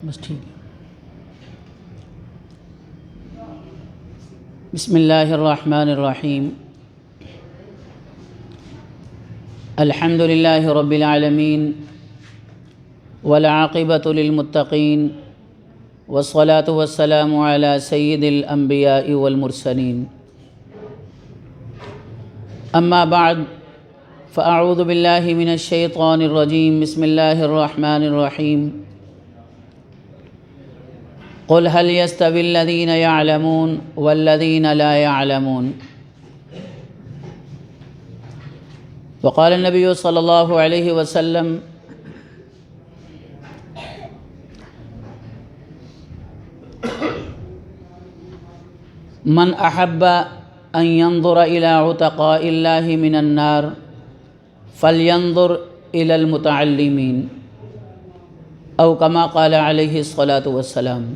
بس ٹھیک ہے۔ بسم اللہ الرحمن الرحیم۔ الحمد للہ رب العالمین والعاقبۃ للمتقین والصلاة والسلام علی سید الانبیاء والمرسلین، اما بعد فاعوذ باللہ من الشیطان الرجیم۔ بسم اللہ الرحمن الرحیم۔ قل هل يستوي الذين يعلمون والذين لا يعلمون۔ وقال النبي صلى الله عليه وسلم من أحب أن ينظر إلى عتقاء الله من النار فلينظر إلى المتعلمين، أو كما قال عليه الصلاة والسلام۔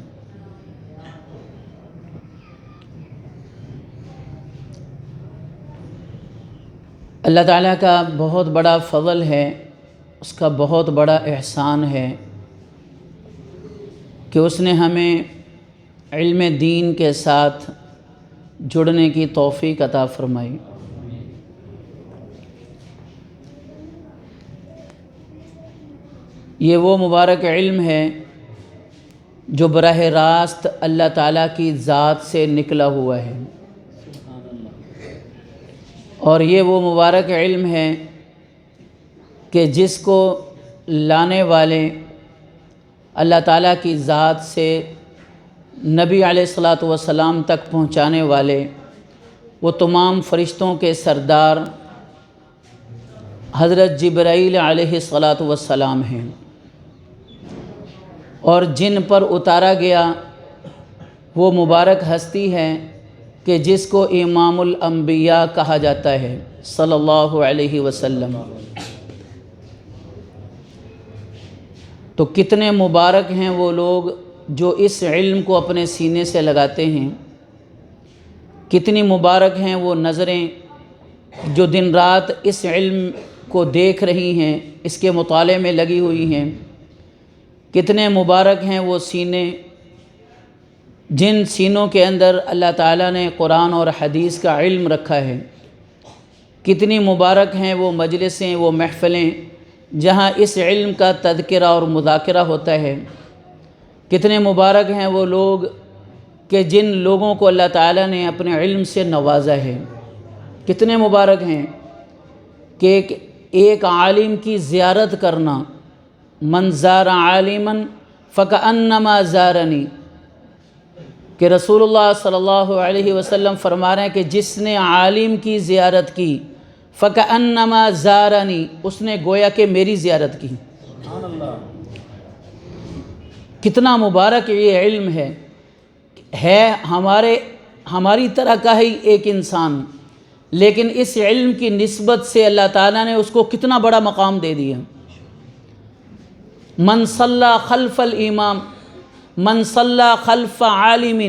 اللہ تعالیٰ کا بہت بڑا فضل ہے، اس کا بہت بڑا احسان ہے کہ اس نے ہمیں علم دین کے ساتھ جڑنے کی توفیق عطا فرمائی۔ یہ وہ مبارک علم ہے جو براہ راست اللہ تعالیٰ کی ذات سے نکلا ہوا ہے، اور یہ وہ مبارک علم ہے کہ جس کو لانے والے اللہ تعالیٰ کی ذات سے نبی علیہ الصلاۃ والسلام تک پہنچانے والے وہ تمام فرشتوں کے سردار حضرت جبرائیل علیہ الصلاۃ والسلام ہیں، اور جن پر اتارا گیا وہ مبارک ہستی ہے کہ جس کو امام الانبیاء کہا جاتا ہے صلی اللہ علیہ وسلم۔ تو کتنے مبارک ہیں وہ لوگ جو اس علم کو اپنے سینے سے لگاتے ہیں، کتنی مبارک ہیں وہ نظریں جو دن رات اس علم کو دیکھ رہی ہیں، اس کے مطالعے میں لگی ہوئی ہیں، کتنے مبارک ہیں وہ سینے جن سینوں کے اندر اللہ تعالیٰ نے قرآن اور حدیث کا علم رکھا ہے، کتنی مبارک ہیں وہ مجلسیں، وہ محفلیں جہاں اس علم کا تذکرہ اور مذاکرہ ہوتا ہے، کتنے مبارک ہیں وہ لوگ کہ جن لوگوں کو اللہ تعالیٰ نے اپنے علم سے نوازا ہے، کتنے مبارک ہیں کہ ایک عالم کی زیارت کرنا، من زار عالما فکأنما زارنی، کہ رسول اللہ صلی اللہ علیہ وسلم فرما رہے ہیں کہ جس نے عالم کی زیارت کی فکأنما زارنی، اس نے گویا کہ میری زیارت کی۔ کتنا مبارک یہ علم ہے ہماری طرح کا ہی ایک انسان، لیکن اس علم کی نسبت سے اللہ تعالیٰ نے اس کو کتنا بڑا مقام دے دیا۔ من صلی خلف الامام، من صلی خلف عالم،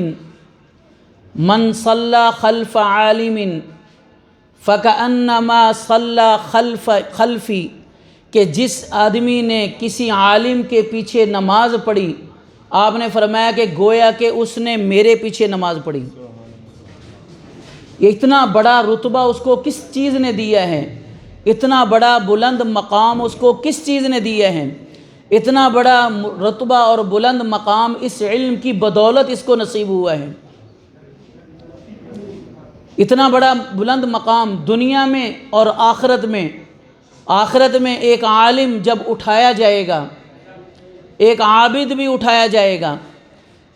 من صلی خلف عالم فکأنما صلی خلفی، کہ جس آدمی نے کسی عالم کے پیچھے نماز پڑھی، آپ نے فرمایا کہ گویا کہ اس نے میرے پیچھے نماز پڑھی۔ یہ اتنا بڑا رتبہ اس کو کس چیز نے دیا ہے، اتنا بڑا بلند مقام اس کو کس چیز نے دیا ہے، اتنا بڑا رتبہ اور بلند مقام اس علم کی بدولت اس کو نصیب ہوا ہے۔ اتنا بڑا بلند مقام دنیا میں اور آخرت میں۔ آخرت میں ایک عالم جب اٹھایا جائے گا، ایک عابد بھی اٹھایا جائے گا۔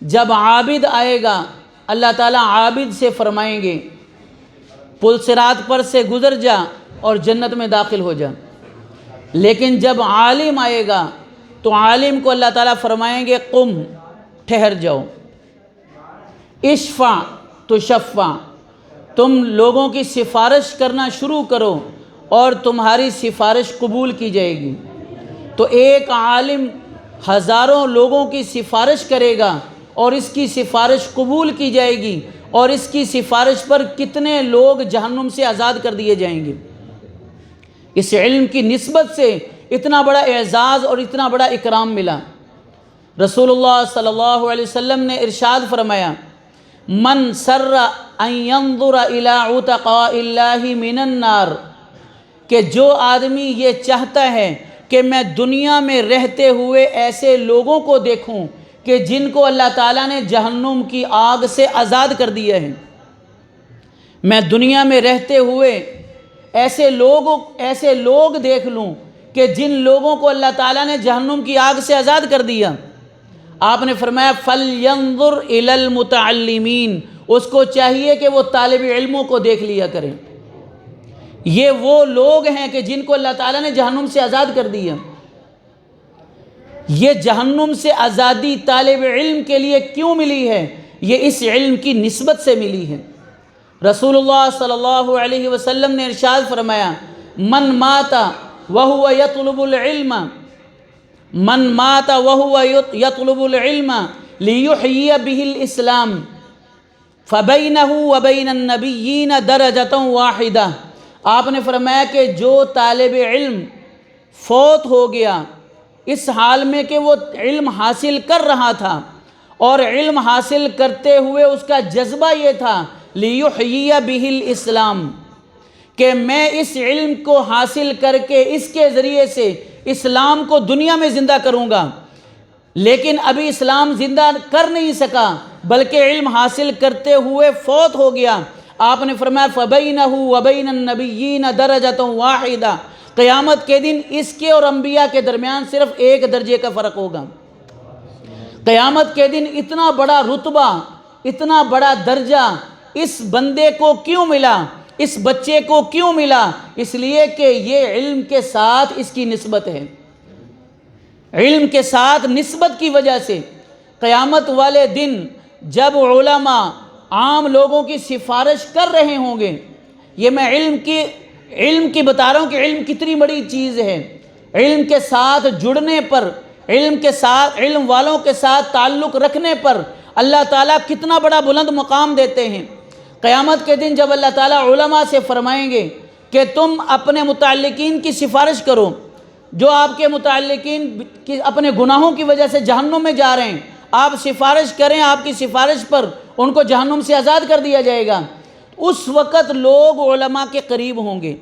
جب عابد آئے گا اللہ تعالیٰ عابد سے فرمائیں گے پل صراط پر سے گزر جا اور جنت میں داخل ہو جا، لیکن جب عالم آئے گا تو عالم کو اللہ تعالیٰ فرمائیں گے قم، ٹھہر جاؤ، اشفع تشفع، تم لوگوں کی سفارش کرنا شروع کرو اور تمہاری سفارش قبول کی جائے گی۔ تو ایک عالم ہزاروں لوگوں کی سفارش کرے گا اور اس کی سفارش قبول کی جائے گی، اور اس کی سفارش پر کتنے لوگ جہنم سے آزاد کر دیے جائیں گے۔ اس علم کی نسبت سے اتنا بڑا اعزاز اور اتنا بڑا اکرام ملا۔ رسول اللہ صلی اللہ علیہ وسلم نے ارشاد فرمایا، من سر ان ينظر الى عتقاء اللہ من النار، کہ جو آدمی یہ چاہتا ہے کہ میں دنیا میں رہتے ہوئے ایسے لوگوں کو دیکھوں کہ جن کو اللہ تعالیٰ نے جہنم کی آگ سے آزاد کر دیا ہے، میں دنیا میں رہتے ہوئے ایسے لوگ دیکھ لوں کہ جن لوگوں کو اللہ تعالیٰ نے جہنم کی آگ سے آزاد کر دیا، آپ نے فرمایا فَلْيَنظُرْ إِلَى الْمُتَعَلِّمِينَ، اس کو چاہیے کہ وہ طالب علموں کو دیکھ لیا کریں۔ یہ وہ لوگ ہیں کہ جن کو اللہ تعالیٰ نے جہنم سے آزاد کر دیا۔ یہ جہنم سے آزادی طالب علم کے لیے کیوں ملی ہے؟ یہ اس علم کی نسبت سے ملی ہے۔ رسول اللہ صلی اللہ علیہ وسلم نے ارشاد فرمایا، من مات وهو يطلب العلم، من مات وهو يطلب العلم ليحيي به الاسلام فبينه وبين النبيين درجة واحدة۔ آپ نے فرمایا کہ جو طالب علم فوت ہو گیا اس حال میں کہ وہ علم حاصل کر رہا تھا، اور علم حاصل کرتے ہوئے اس کا جذبہ یہ تھا لِيُحْيِيَ بِهِ الْإِسْلَامِ، کہ میں اس علم کو حاصل کر کے اس کے ذریعے سے اسلام کو دنیا میں زندہ کروں گا، لیکن ابھی اسلام زندہ کر نہیں سکا بلکہ علم حاصل کرتے ہوئے فوت ہو گیا۔ آپ نے فرمایا فَبَيْنَهُ وَبَيْنَ النَّبِيِّينَ دَرَجَةٌ وَاحِدَةٌ، قیامت کے دن اس کے اور انبیاء کے درمیان صرف ایک درجے کا فرق ہوگا۔ قیامت کے دن اتنا بڑا رتبہ، اتنا بڑا درجہ اس بندے کو کیوں ملا، اس بچے کو کیوں ملا؟ اس لیے کہ یہ علم کے ساتھ اس کی نسبت ہے، علم کے ساتھ نسبت کی وجہ سے قیامت والے دن جب علماء عام لوگوں کی سفارش کر رہے ہوں گے، یہ میں علم کی بتا رہا ہوں کہ علم کتنی بڑی چیز ہے۔ علم کے ساتھ جڑنے پر، علم والوں کے ساتھ تعلق رکھنے پر اللہ تعالیٰ کتنا بڑا بلند مقام دیتے ہیں۔ قیامت کے دن جب اللہ تعالیٰ علماء سے فرمائیں گے کہ تم اپنے متعلقین کی سفارش کرو، جو آپ کے متعلقین اپنے گناہوں کی وجہ سے جہنم میں جا رہے ہیں، آپ سفارش کریں، آپ کی سفارش پر ان کو جہنم سے آزاد کر دیا جائے گا۔ اس وقت لوگ علماء کے قریب ہوں گے،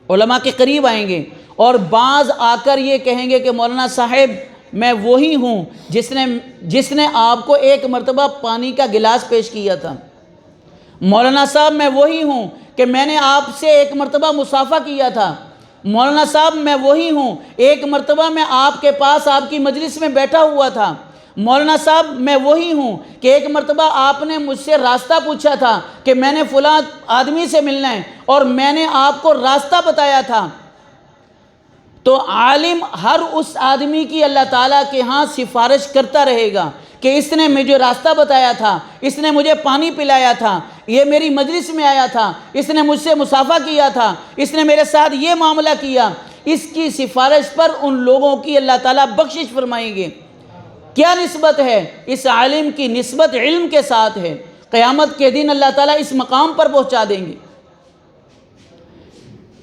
علماء کے قریب آئیں گے، اور بعض آ کر یہ کہیں گے کہ مولانا صاحب میں وہی ہوں جس نے آپ کو ایک مرتبہ پانی کا گلاس پیش کیا تھا، مولانا صاحب میں وہی ہوں کہ میں نے آپ سے ایک مرتبہ مصافحہ کیا تھا، مولانا صاحب میں وہی ہوں ایک مرتبہ میں آپ کے پاس آپ کی مجلس میں بیٹھا ہوا تھا، مولانا صاحب میں وہی ہوں کہ ایک مرتبہ آپ نے مجھ سے راستہ پوچھا تھا کہ میں نے فلاں آدمی سے ملنا ہے اور میں نے آپ کو راستہ بتایا تھا۔ تو عالم ہر اس آدمی کی اللہ تعالیٰ کے ہاں سفارش کرتا رہے گا کہ اس نے مجھے راستہ بتایا تھا، اس نے مجھے پانی پلایا تھا، یہ میری مجلس میں آیا تھا، اس نے مجھ سے مصافحہ کیا تھا، اس نے میرے ساتھ یہ معاملہ کیا، اس کی سفارش پر ان لوگوں کی اللہ تعالیٰ بخشش فرمائیں گے۔ کیا نسبت ہے؟ اس عالم کی نسبت علم کے ساتھ ہے۔ قیامت کے دن اللہ تعالیٰ اس مقام پر پہنچا دیں گے۔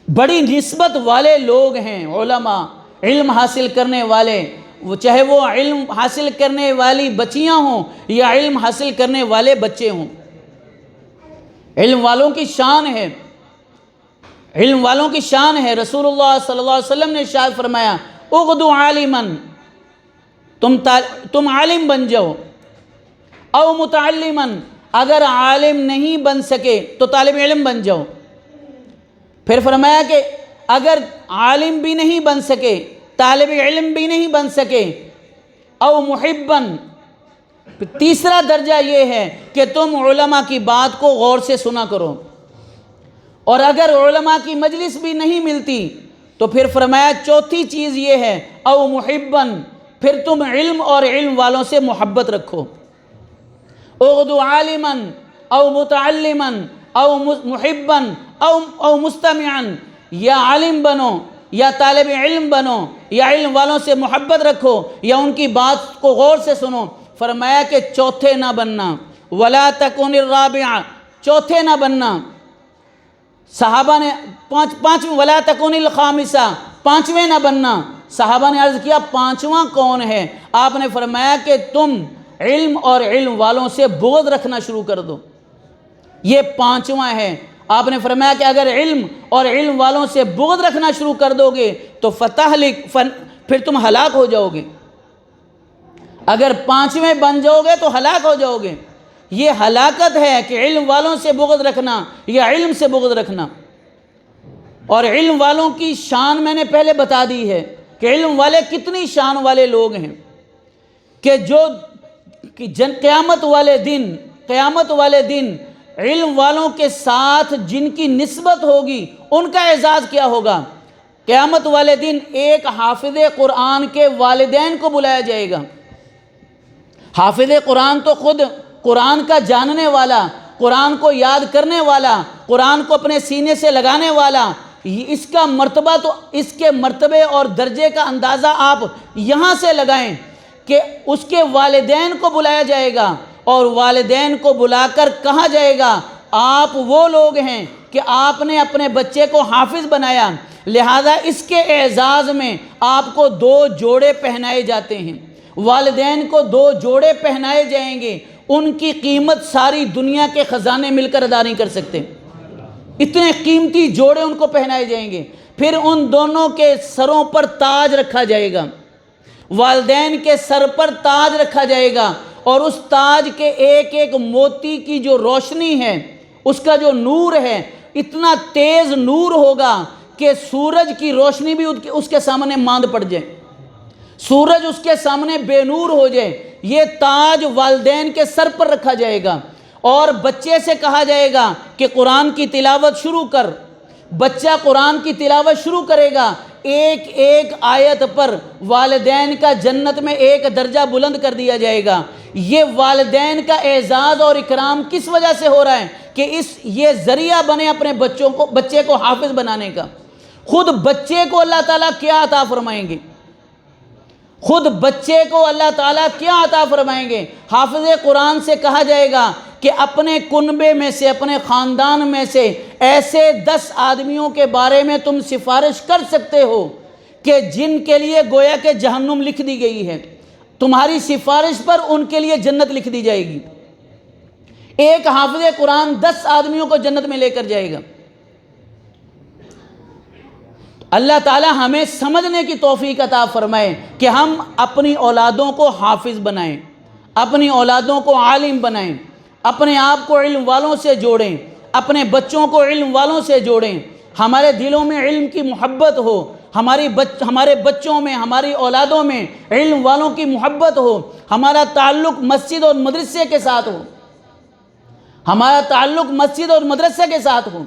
بڑی نسبت والے لوگ ہیں علماء، علم حاصل کرنے والے، چاہے وہ علم حاصل کرنے والی بچیاں ہوں یا علم حاصل کرنے والے بچے ہوں۔ علم والوں کی شان ہے، علم والوں کی شان ہے۔ رسول اللہ صلی اللہ علیہ وسلم نے ارشاد فرمایا اغدو عالماً، تم عالم بن جاؤ، او متعلماً، اگر عالم نہیں بن سکے تو طالب علم بن جاؤ۔ پھر فرمایا کہ اگر عالم بھی نہیں بن سکے، طالب علم بھی نہیں بن سکے، او محباً، تیسرا درجہ یہ ہے کہ تم علماء کی بات کو غور سے سنا کرو، اور اگر علماء کی مجلس بھی نہیں ملتی تو پھر فرمایا چوتھی چیز یہ ہے او محباً، پھر تم علم اور علم والوں سے محبت رکھو۔ اغدو عالماً او متعلماً او محباً او مستمعاً، یا عالم بنو یا طالب علم بنو یا علم والوں سے محبت رکھو یا ان کی بات کو غور سے سنو۔ فرمایا کہ چوتھے نہ بننا، ولا تکن الرابعہ، چوتھے نہ بننا۔ صحابہ نے پانچویں ولا تکن الخامسہ، پانچویں نہ بننا۔ صحابہ نے عرض کیا پانچواں کون ہے؟ آپ نے فرمایا کہ تم علم اور علم والوں سے بغض رکھنا شروع کر دو، یہ پانچواں ہے۔ آپ نے فرمایا کہ اگر علم اور علم والوں سے بغض رکھنا شروع کر دو گے تو پھر تم ہلاک ہو جاؤ گے، اگر پانچویں بن جاؤ گے تو ہلاک ہو جاؤ گے۔ یہ ہلاکت ہے کہ علم والوں سے بغض رکھنا یا علم سے بغض رکھنا۔ اور علم والوں کی شان میں نے پہلے بتا دی ہے کہ علم والے کتنی شان والے لوگ ہیں کہ جو قیامت والے دن علم والوں کے ساتھ جن کی نسبت ہوگی ان کا اعزاز کیا ہوگا۔ قیامت والے دن ایک حافظ قرآن کے والدین کو بلایا جائے گا۔ حافظ قرآن تو خود قرآن کا جاننے والا، قرآن کو یاد کرنے والا، قرآن کو اپنے سینے سے لگانے والا، اس کا مرتبہ تو اس کے مرتبے اور درجے کا اندازہ آپ یہاں سے لگائیں کہ اس کے والدین کو بلایا جائے گا، اور والدین کو بلا کر کہا جائے گا آپ وہ لوگ ہیں کہ آپ نے اپنے بچے کو حافظ بنایا، لہذا اس کے اعزاز میں آپ کو 2 جوڑے پہنائے جاتے ہیں۔ والدین کو 2 جوڑے پہنائے جائیں گے، ان کی قیمت ساری دنیا کے خزانے مل کر ادا نہیں کر سکتے، اتنے قیمتی جوڑے ان کو پہنائے جائیں گے۔ پھر ان دونوں کے سروں پر تاج رکھا جائے گا، والدین کے سر پر تاج رکھا جائے گا، اور اس تاج کے ایک ایک موتی کی جو روشنی ہے، اس کا جو نور ہے، اتنا تیز نور ہوگا کہ سورج کی روشنی بھی اس کے سامنے ماند پڑ جائے، سورج اس کے سامنے بے نور ہو جائے۔ یہ تاج والدین کے سر پر رکھا جائے گا، اور بچے سے کہا جائے گا کہ قرآن کی تلاوت شروع کر۔ بچہ قرآن کی تلاوت شروع کرے گا، ایک ایک آیت پر والدین کا جنت میں ایک درجہ بلند کر دیا جائے گا۔ یہ والدین کا اعزاز اور اکرام کس وجہ سے ہو رہا ہے کہ یہ ذریعہ بنے اپنے بچے کو حافظ بنانے کا۔ خود بچے کو اللہ تعالیٰ کیا عطا فرمائیں گے، خود بچے کو اللہ تعالیٰ کیا عطا فرمائیں گے؟ حافظ قرآن سے کہا جائے گا کہ اپنے کنبے میں سے، اپنے خاندان میں سے ایسے 10 آدمیوں کے بارے میں تم سفارش کر سکتے ہو کہ جن کے لیے گویا کہ جہنم لکھ دی گئی ہے، تمہاری سفارش پر ان کے لیے جنت لکھ دی جائے گی۔ ایک حافظ قرآن 10 آدمیوں کو جنت میں لے کر جائے گا۔ اللہ تعالیٰ ہمیں سمجھنے کی توفیق عطا فرمائے کہ ہم اپنی اولادوں کو حافظ بنائیں، اپنی اولادوں کو عالم بنائیں، اپنے آپ کو علم والوں سے جوڑیں، اپنے بچوں کو علم والوں سے جوڑیں، ہمارے دلوں میں علم کی محبت ہو، ہمارے بچوں میں، ہماری اولادوں میں علم والوں کی محبت ہو، ہمارا تعلق مسجد اور مدرسے کے ساتھ ہو، ہمارا تعلق مسجد اور مدرسے کے ساتھ ہو۔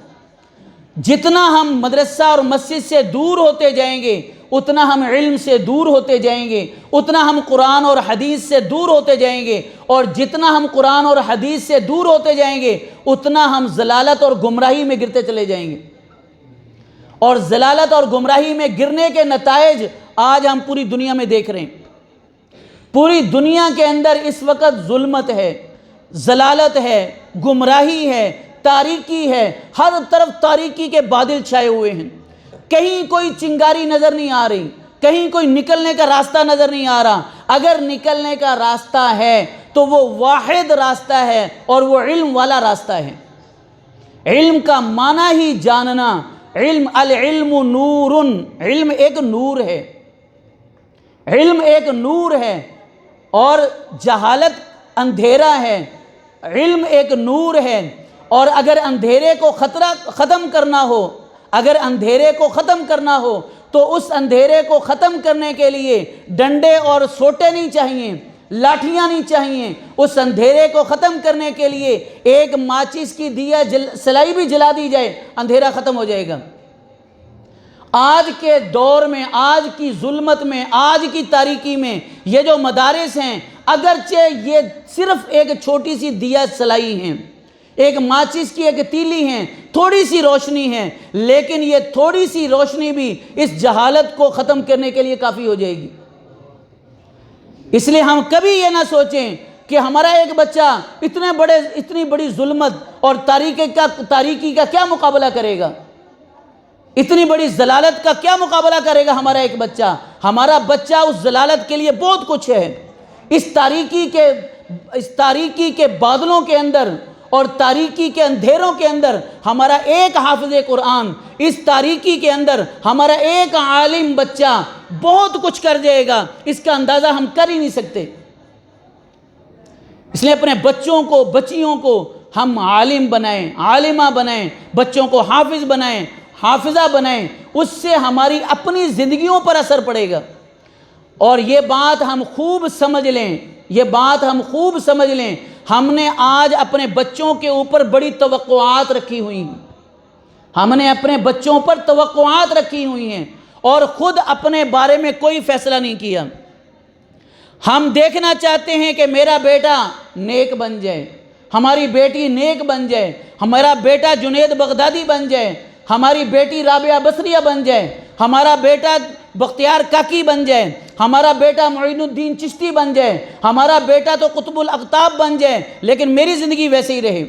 جتنا ہم مدرسہ اور مسجد سے دور ہوتے جائیں گے اتنا ہم علم سے دور ہوتے جائیں گے، اتنا ہم قرآن اور حدیث سے دور ہوتے جائیں گے، اور جتنا ہم قرآن اور حدیث سے دور ہوتے جائیں گے اتنا ہم ضلالت اور گمراہی میں گرتے چلے جائیں گے۔ اور ضلالت اور گمراہی میں گرنے کے نتائج آج ہم پوری دنیا میں دیکھ رہے ہیں۔ پوری دنیا کے اندر اس وقت ظلمت ہے، ضلالت ہے، گمراہی ہے، تاریکی ہے، ہر طرف تاریکی کے بادل چھائے ہوئے ہیں، کہیں کوئی چنگاری نظر نہیں آ رہی، کہیں کوئی نکلنے کا راستہ نظر نہیں آ رہا۔ اگر نکلنے کا راستہ ہے تو وہ واحد راستہ ہے اور وہ علم والا راستہ ہے۔ علم کا معنی ہی جاننا، العلم نور، علم ایک نور ہے، علم ایک نور ہے، اور جہالت اندھیرا ہے۔ علم ایک نور ہے، اور اگر اندھیرے کو ختم کرنا ہو، اگر اندھیرے کو ختم کرنا ہو تو اس اندھیرے کو ختم کرنے کے لیے ڈنڈے اور سوٹے نہیں چاہیے، لاٹھیاں نہیں چاہیے۔ اس اندھیرے کو ختم کرنے کے لیے ایک ماچس کی دیا سلائی بھی جلا دی جائے، اندھیرا ختم ہو جائے گا۔ آج کے دور میں، آج کی ظلمت میں، آج کی تاریکی میں یہ جو مدارس ہیں، اگرچہ یہ صرف ایک چھوٹی سی دیا سلائی ہیں، ایک ماچس کی ایک تیلی ہیں، تھوڑی سی روشنی ہے، لیکن یہ تھوڑی سی روشنی بھی اس جہالت کو ختم کرنے کے لیے کافی ہو جائے گی۔ اس لیے ہم کبھی یہ نہ سوچیں کہ ہمارا ایک بچہ اتنی بڑی ظلمت اور تاریکی کا کیا مقابلہ کرے گا۔ اتنی بڑی ضلالت کا کیا مقابلہ کرے گا ہمارا ایک بچہ؟ ہمارا بچہ اس ضلالت کے لیے بہت کچھ ہے۔ اس تاریکی کے بادلوں کے اندر اور تاریکی کے اندھیروں کے اندر ہمارا ایک حافظ قرآن، اس تاریکی کے اندر ہمارا ایک عالم بچہ بہت کچھ کر جائے گا، اس کا اندازہ ہم کر ہی نہیں سکتے۔ اس لیے اپنے بچوں کو، بچیوں کو ہم عالم بنائیں، عالمہ بنائیں، بچوں کو حافظ بنائیں، حافظہ بنائیں، اس سے ہماری اپنی زندگیوں پر اثر پڑے گا۔ اور یہ بات ہم خوب سمجھ لیں، یہ بات ہم خوب سمجھ لیں، ہم نے آج اپنے بچوں کے اوپر بڑی توقعات رکھی ہوئی ہیں، ہم نے اپنے بچوں پر توقعات رکھی ہوئی ہیں اور خود اپنے بارے میں کوئی فیصلہ نہیں کیا۔ ہم دیکھنا چاہتے ہیں کہ میرا بیٹا نیک بن جائے، ہماری بیٹی نیک بن جائے، ہمارا بیٹا جنید بغدادی بن جائے، ہماری بیٹی رابعہ بصریہ بن جائے، ہمارا بیٹا بختیار کاکی بن جائے، ہمارا بیٹا معین الدین چشتی بن جائے، ہمارا بیٹا تو قطب الاقطاب بن جائے، لیکن میری زندگی ویسے ہی رہے،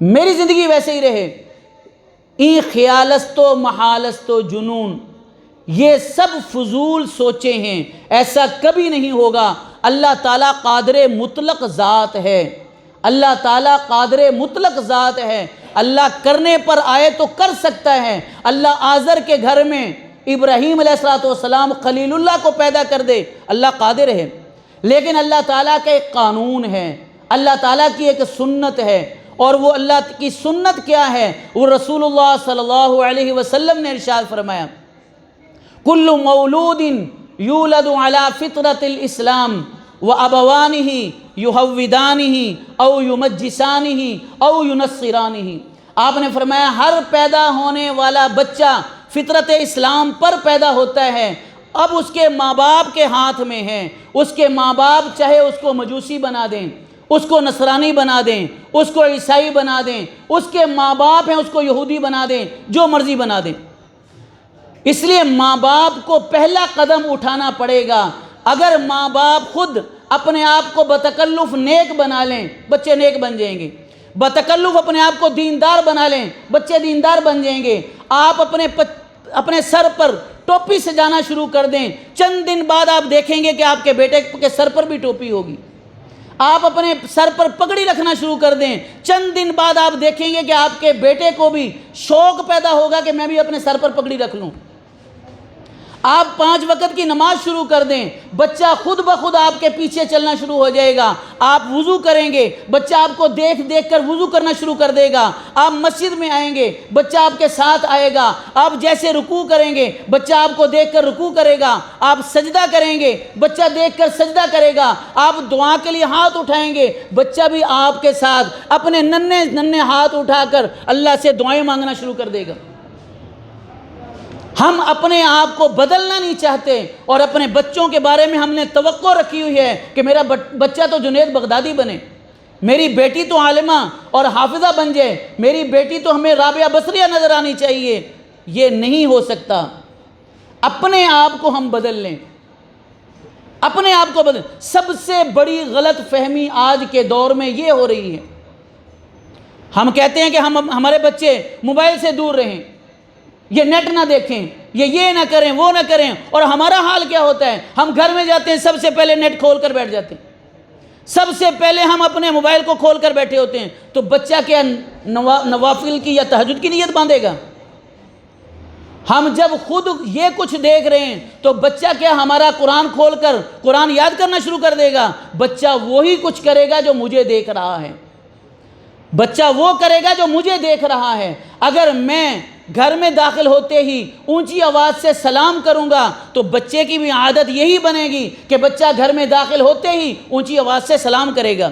میری زندگی ویسے ہی رہے۔ این خیالست و محالست و جنون، یہ سب فضول سوچیں ہیں، ایسا کبھی نہیں ہوگا۔ اللہ تعالیٰ قادر مطلق ذات ہے، اللہ تعالیٰ قادر مطلق ذات ہے، اللہ کرنے پر آئے تو کر سکتا ہے۔ اللہ آزر کے گھر میں ابراہیم علیہ السلام خلیل اللہ کو پیدا کر دے، اللہ قادر ہے، لیکن اللہ تعالیٰ کا ایک قانون ہے، اللہ تعالیٰ کی ایک سنت ہے، اور وہ اللہ کی سنت کیا ہے؟ وہ رسول اللہ صلی اللہ علیہ وسلم نے ارشاد فرمایا، کل مولود یولد علی فطرت الاسلام وابوانہ یہودانہ او یمجسانہ او ینصرانہ۔ آپ نے فرمایا ہر پیدا ہونے والا بچہ فطرت اسلام پر پیدا ہوتا ہے، اب اس کے ماں باپ کے ہاتھ میں ہے، اس کے ماں باپ چاہے اس کو مجوسی بنا دیں، اس کو نصرانی بنا دیں، اس کو عیسائی بنا دیں، اس کے ماں باپ ہیں اس کو یہودی بنا دیں، جو مرضی بنا دیں۔ اس لیے ماں باپ کو پہلا قدم اٹھانا پڑے گا۔ اگر ماں باپ خود اپنے آپ کو بتکلف نیک بنا لیں، بچے نیک بن جائیں گے۔ بتکلف اپنے آپ کو دیندار بنا لیں، بچے دیندار بن جائیں گے۔ آپ اپنے سر پر ٹوپی سجانا شروع کر دیں، چند دن بعد آپ دیکھیں گے کہ آپ کے بیٹے کے سر پر بھی ٹوپی ہوگی۔ آپ اپنے سر پر پگڑی رکھنا شروع کر دیں، چند دن بعد آپ دیکھیں گے کہ آپ کے بیٹے کو بھی شوق پیدا ہوگا کہ میں بھی اپنے سر پر پگڑی رکھ لوں۔ آپ 5 وقت کی نماز شروع کر دیں، بچہ خود بخود آپ کے پیچھے چلنا شروع ہو جائے گا۔ آپ وضو کریں گے، بچہ آپ کو دیکھ دیکھ کر وضو کرنا شروع کر دے گا۔ آپ مسجد میں آئیں گے، بچہ آپ کے ساتھ آئے گا۔ آپ جیسے رکوع کریں گے، بچہ آپ کو دیکھ کر رکوع کرے گا۔ آپ سجدہ کریں گے، بچہ دیکھ کر سجدہ کرے گا۔ آپ دعا کے لیے ہاتھ اٹھائیں گے، بچہ بھی آپ کے ساتھ اپنے ننھے ننھے ہاتھ اٹھا کر اللہ سے دعائیں مانگنا شروع کر دے گا۔ ہم اپنے آپ کو بدلنا نہیں چاہتے اور اپنے بچوں کے بارے میں ہم نے توقع رکھی ہوئی ہے کہ میرا بچہ تو جنید بغدادی بنے، میری بیٹی تو عالمہ اور حافظہ بن جائے، میری بیٹی تو ہمیں رابعہ بصریہ نظر آنی چاہیے۔ یہ نہیں ہو سکتا۔ اپنے آپ کو ہم بدل لیں، اپنے آپ کو بدل۔ سب سے بڑی غلط فہمی آج کے دور میں یہ ہو رہی ہے، ہم کہتے ہیں کہ ہمارے بچے موبائل سے دور رہیں، یہ نیٹ نہ دیکھیں، یہ نہ کریں، وہ نہ کریں، اور ہمارا حال کیا ہوتا ہے؟ ہم گھر میں جاتے ہیں، سب سے پہلے نیٹ کھول کر بیٹھ جاتے ہیں، سب سے پہلے ہم اپنے موبائل کو کھول کر بیٹھے ہوتے ہیں۔ تو بچہ کیا نوافل کی یا تہجد کی نیت باندھے گا؟ ہم جب خود یہ کچھ دیکھ رہے ہیں تو بچہ کیا ہمارا قرآن کھول کر قرآن یاد کرنا شروع کر دے گا؟ بچہ وہی کچھ کرے گا جو مجھے دیکھ رہا ہے، بچہ وہ کرے گا جو مجھے دیکھ رہا ہے۔ اگر میں گھر میں داخل ہوتے ہی اونچی آواز سے سلام کروں گا تو بچے کی بھی عادت یہی بنے گی کہ بچہ گھر میں داخل ہوتے ہی اونچی آواز سے سلام کرے گا۔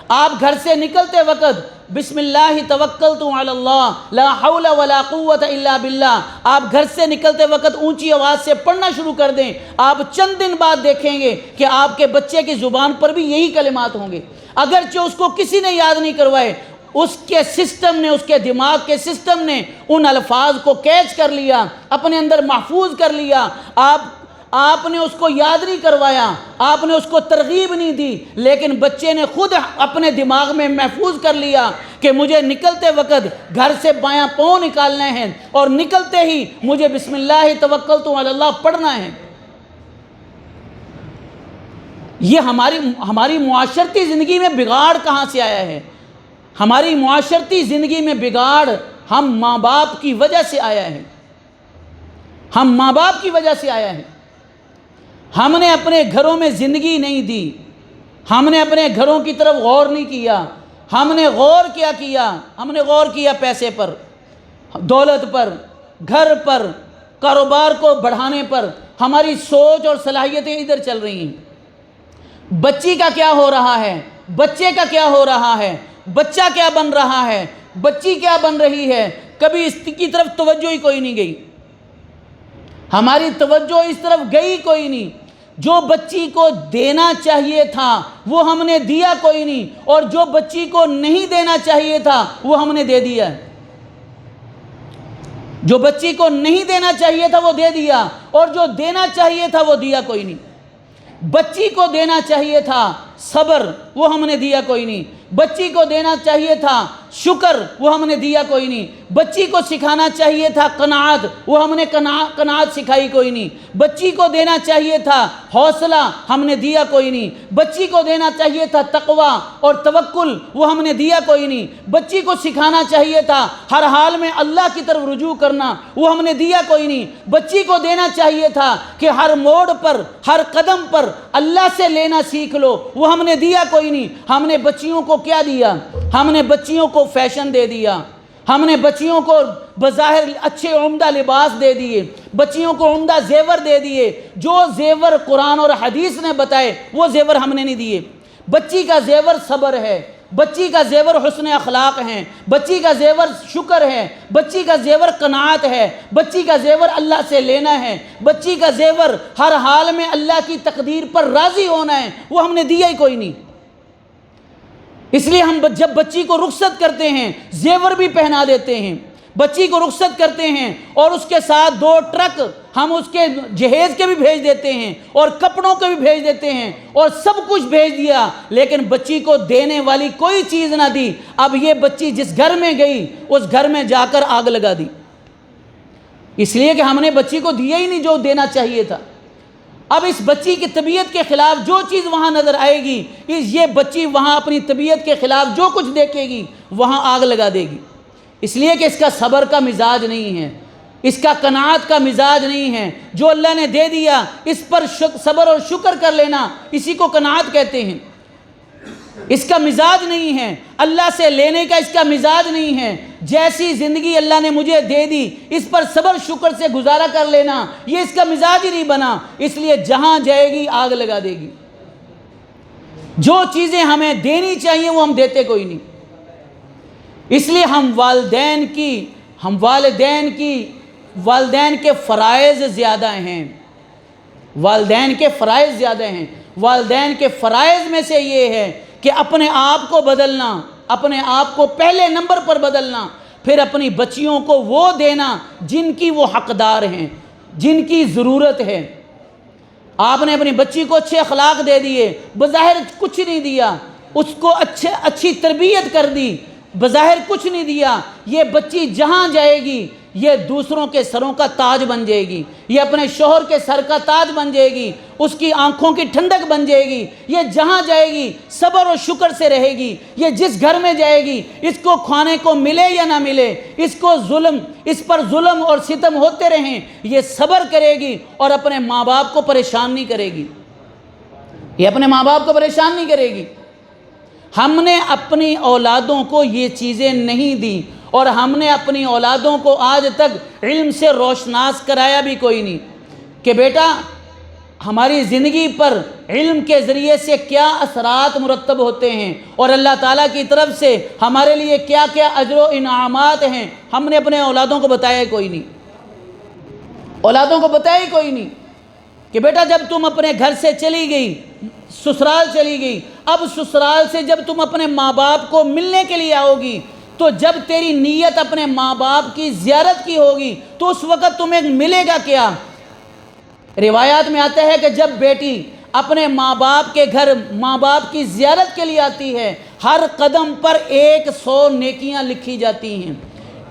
آپ گھر سے نکلتے وقت بسم اللہ توکلت علی اللہ لا حول ولا قوت الا باللہ، آپ گھر سے نکلتے وقت اونچی آواز سے پڑھنا شروع کر دیں، آپ چند دن بعد دیکھیں گے کہ آپ کے بچے کی زبان پر بھی یہی کلمات ہوں گے، اگرچہ اس کو کسی نے یاد نہیں کروائے، اس کے سسٹم نے، اس کے دماغ کے سسٹم نے ان الفاظ کو کیچ کر لیا، اپنے اندر محفوظ کر لیا۔ آپ نے اس کو یاد نہیں کروایا، آپ نے اس کو ترغیب نہیں دی، لیکن بچے نے خود اپنے دماغ میں محفوظ کر لیا کہ مجھے نکلتے وقت گھر سے بایاں پاؤں نکالنا ہے اور نکلتے ہی مجھے بسم اللہ توکلت علی اللہ پڑھنا ہے۔ یہ ہماری معاشرتی زندگی میں بگاڑ کہاں سے آیا ہے؟ ہماری معاشرتی زندگی میں بگاڑ ہم ماں باپ کی وجہ سے آیا ہے، ہم ماں باپ کی وجہ سے آیا ہے۔ ہم نے اپنے گھروں میں زندگی نہیں دی، ہم نے اپنے گھروں کی طرف غور نہیں کیا۔ ہم نے غور کیا ہم نے غور کیا پیسے پر، دولت پر، گھر پر، کاروبار کو بڑھانے پر۔ ہماری سوچ اور صلاحیتیں ادھر چل رہی ہیں۔ بچی کا کیا ہو رہا ہے، بچے کا کیا ہو رہا ہے، بچہ کیا بن رہا ہے، بچی کیا بن رہی ہے، کبھی اس کی طرف توجہ ہی کوئی نہیں گئی۔ ہماری توجہ اس طرف گئی کوئی نہیں۔ جو بچی کو دینا چاہیے تھا وہ ہم نے دیا کوئی نہیں، اور جو بچی کو نہیں دینا چاہیے تھا وہ ہم نے دے دیا۔ جو بچی کو نہیں دینا چاہیے تھا وہ دے دیا، اور جو دینا چاہیے تھا وہ دیا کوئی نہیں۔ بچی کو دینا چاہیے تھا صبر، وہ ہم نے دیا کوئی نہیں۔ بچی کو دینا چاہیے تھا شکر، وہ ہم نے دیا کوئی نہیں۔ بچی کو سکھانا چاہیے تھا قناعت، وہ ہم نے قناعت سکھائی کوئی نہیں۔ بچی کو دینا چاہیے تھا حوصلہ، ہم نے دیا کوئی نہیں۔ بچی کو دینا چاہیے تھا تقوی اور توکل، وہ ہم نے دیا کوئی نہیں۔ بچی کو سکھانا چاہیے تھا ہر حال میں اللہ کی طرف رجوع کرنا، وہ ہم نے دیا کوئی نہیں۔ بچی کو دینا چاہیے تھا کہ ہر موڑ پر، ہر قدم پر اللہ سے لینا سیکھ لو، وہ ہم نے دیا کوئی نہیں۔ ہم نے بچیوں کو کیا دیا؟ ہم نے بچیوں کو فیشن دے دیا، ہم نے بچیوں کو بظاہر اچھے عمدہ لباس دے دیے، بچیوں کو عمدہ زیور دے دیے۔ جو زیور قرآن اور حدیث نے بتائے وہ زیور ہم نے نہیں دیے۔ بچی کا زیور صبر ہے، بچی کا زیور حسن اخلاق ہیں، بچی کا زیور شکر ہے، بچی کا زیور قناعت ہے، بچی کا زیور اللہ سے لینا ہے، بچی کا زیور ہر حال میں اللہ کی تقدیر پر راضی ہونا ہے، وہ ہم نے دیا ہی کوئی نہیں۔ اس لیے ہم جب بچی کو رخصت کرتے ہیں زیور بھی پہنا دیتے ہیں، بچی کو رخصت کرتے ہیں اور اس کے ساتھ 2 ٹرک ہم اس کے جہیز کے بھی بھیج دیتے ہیں اور کپڑوں کے بھی بھیج دیتے ہیں اور سب کچھ بھیج دیا، لیکن بچی کو دینے والی کوئی چیز نہ دی۔ اب یہ بچی جس گھر میں گئی اس گھر میں جا کر آگ لگا دی، اس لیے کہ ہم نے بچی کو دیا ہی نہیں جو دینا چاہیے تھا۔ اب اس بچی کی طبیعت کے خلاف جو چیز وہاں نظر آئے گی، یہ بچی وہاں اپنی طبیعت کے خلاف جو کچھ دیکھے گی وہاں آگ لگا دے گی، اس لیے کہ اس کا صبر کا مزاج نہیں ہے، اس کا قناعت کا مزاج نہیں ہے۔ جو اللہ نے دے دیا اس پر صبر اور شکر کر لینا، اسی کو قناعت کہتے ہیں۔ اس کا مزاج نہیں ہے، اللہ سے لینے کا اس کا مزاج نہیں ہے۔ جیسی زندگی اللہ نے مجھے دے دی اس پر صبر شکر سے گزارا کر لینا، یہ اس کا مزاج ہی نہیں بنا، اس لیے جہاں جائے گی آگ لگا دے گی۔ جو چیزیں ہمیں دینی چاہیے وہ ہم دیتے کوئی نہیں۔ اس لیے ہم والدین کے فرائض زیادہ ہیں، والدین کے فرائض زیادہ ہیں۔ والدین کے فرائض میں سے یہ ہے کہ اپنے آپ کو بدلنا، اپنے آپ کو پہلے نمبر پر بدلنا، پھر اپنی بچیوں کو وہ دینا جن کی وہ حقدار ہیں، جن کی ضرورت ہے۔ آپ نے اپنی بچی کو اچھے اخلاق دے دیے، بظاہر کچھ نہیں دیا، اس کو اچھی تربیت کر دی، بظاہر کچھ نہیں دیا۔ یہ بچی جہاں جائے گی یہ دوسروں کے سروں کا تاج بن جائے گی، یہ اپنے شوہر کے سر کا تاج بن جائے گی، اس کی آنکھوں کی ٹھنڈک بن جائے گی۔ یہ جہاں جائے گی صبر اور شکر سے رہے گی۔ یہ جس گھر میں جائے گی اس کو کھانے کو ملے یا نہ ملے، اس پر ظلم اور ستم ہوتے رہیں، یہ صبر کرے گی اور اپنے ماں باپ کو پریشان نہیں کرے گی، یہ اپنے ماں باپ کو پریشان نہیں کرے گی۔ ہم نے اپنی اولادوں کو یہ چیزیں نہیں دی، اور ہم نے اپنی اولادوں کو آج تک علم سے روشناس کرایا بھی کوئی نہیں کہ بیٹا ہماری زندگی پر علم کے ذریعے سے کیا اثرات مرتب ہوتے ہیں اور اللہ تعالیٰ کی طرف سے ہمارے لیے کیا کیا اجر و انعامات ہیں۔ ہم نے اپنے اولادوں کو بتایا کوئی نہیں، اولادوں کو بتایا کوئی نہیں کہ بیٹا جب تم اپنے گھر سے چلی گئی، سسرال چلی گئی، اب سسرال سے جب تم اپنے ماں باپ کو ملنے کے لیے آؤ گی تو جب تیری نیت اپنے ماں باپ کی زیارت کی ہوگی تو اس وقت تمہیں ملے گا کیا؟ روایات میں آتا ہے کہ جب بیٹی اپنے ماں باپ کے گھر ماں باپ کی زیارت کے لیے آتی ہے، ہر قدم پر 100 نیکیاں لکھی جاتی ہیں،